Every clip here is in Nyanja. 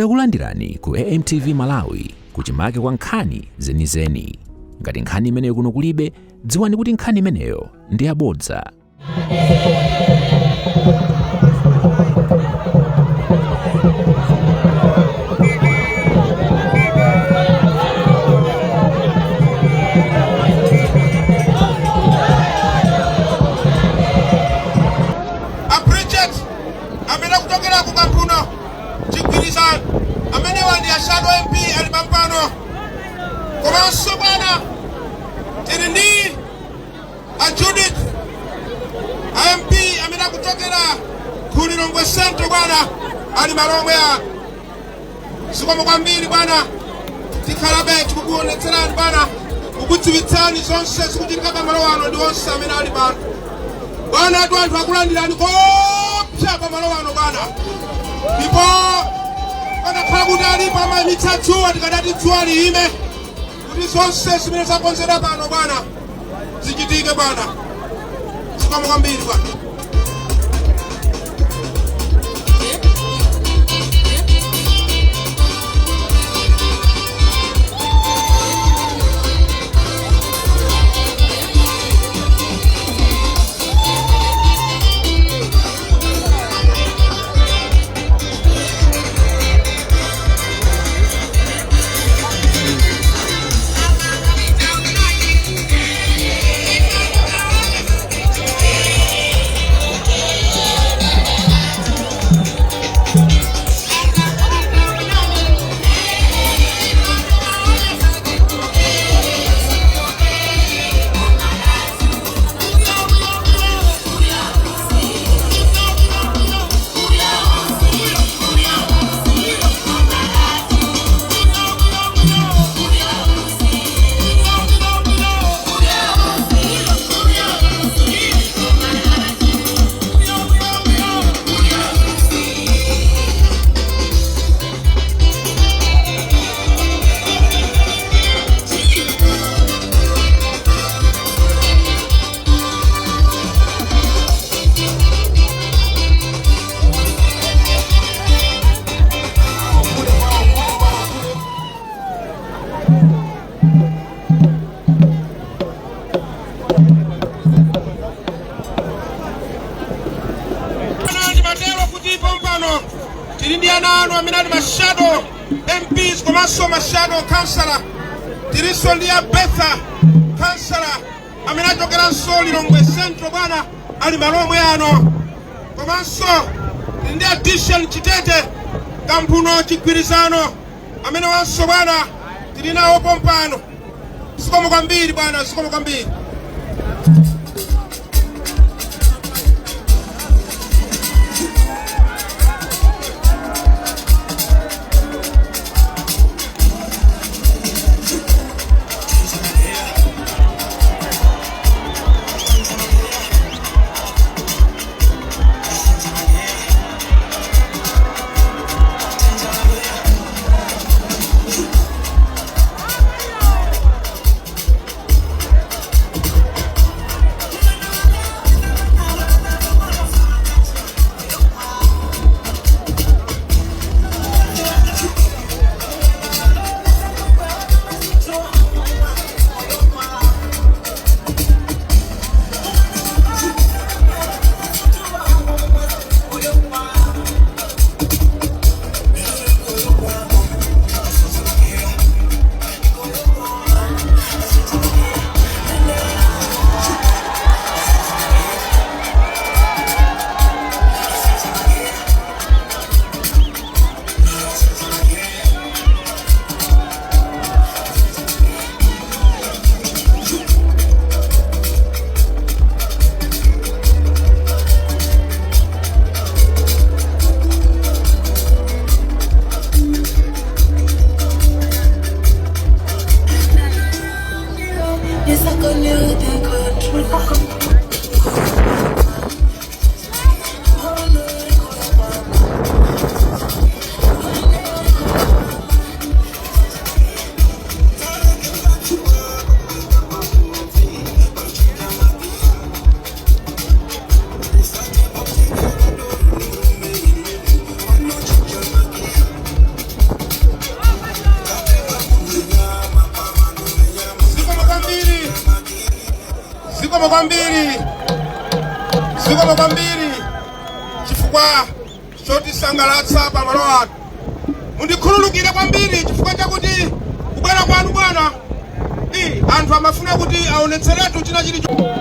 Takulandirani ku AMTV Malawi kuchimake kwa nkhani zenizeni. Ngati nkhani imeneyo kuno kulibe, dziwani kuti nkhani imeneyo ndi yabodza. MP alipampano komanso bwana tiri ndi Judith MP amene akutokera ku Lilongwe Central bwana ali malomwe ya zikomo kwambiri bwana tikhalabe tikukuonetserani bwana kukudziwitsani zonse zikuchitika pamalo ano ndi onse amene ali pano bwana anthu akulandirani kopsa pamalo ano bwana ndipo kana kuti alipo amayimitsa dzuwa tikadati dzuwa liyime kuti zonse zimene zakonzedwa pano bwana zichitike bwana zikomo kwambiri bwana. Tiri ndi ana anu amene ali mashadow MPs komanso mashadow councillor tirinso ndi Betha councillor amene achokeranso Lilongwe Central bwana ali malomwe ano komanso tiri ndi addition Chitete Kamphuno Chigwirizano amene wanso bwana tiri nawo pompano zikomo kwambiri bwana zikomo kwambiri. zikomo kwambiri chifukwa chotisangalatsa pamalo ano. Mundikhululukire kwambiri chifukwa chakuti kubwera kwanu bwana anthu amafuna kuti aonetseretu china chilichonse.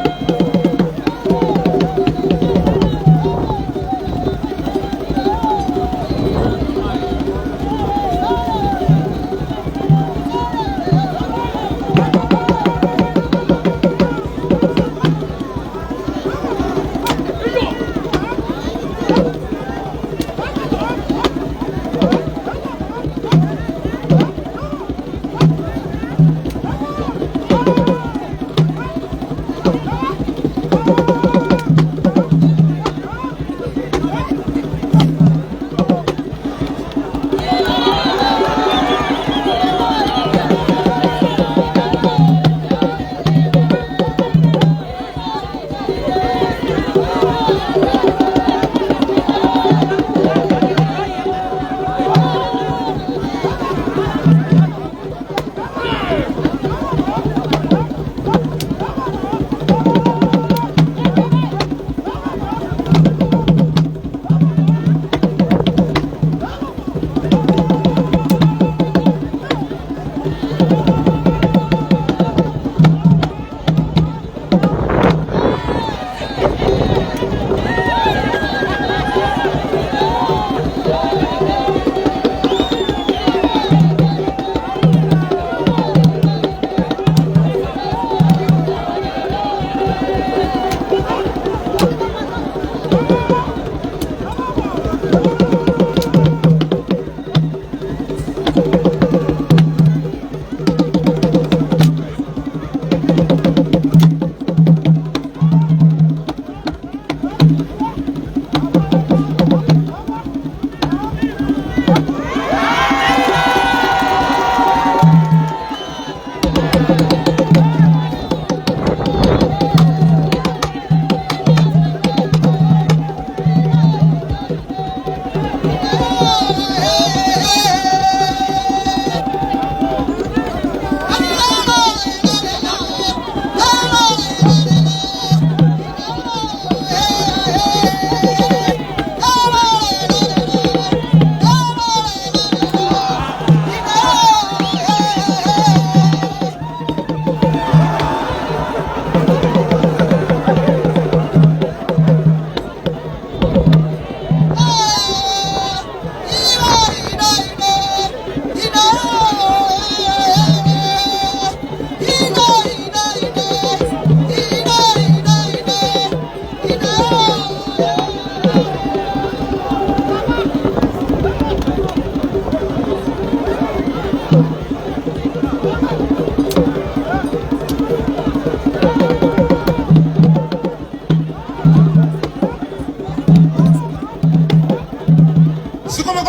Zikomo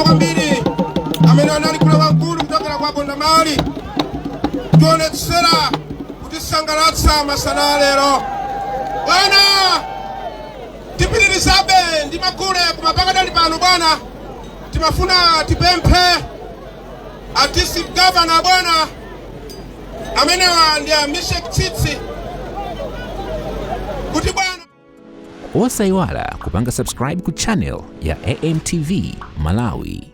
kwambiri amene anali kula wankulu kutokera kwa Bondamali tionetsera kutisangalatsa masana lero. Bwana tipitirizabe ndi magule kumapakadali pano bwana. Timafuna tipemphe a district governor bwana amenewa ndi Meshek Tsitsi kuti bwana osayiwala kupanga subscribe ku channel ya AMTV Malawi.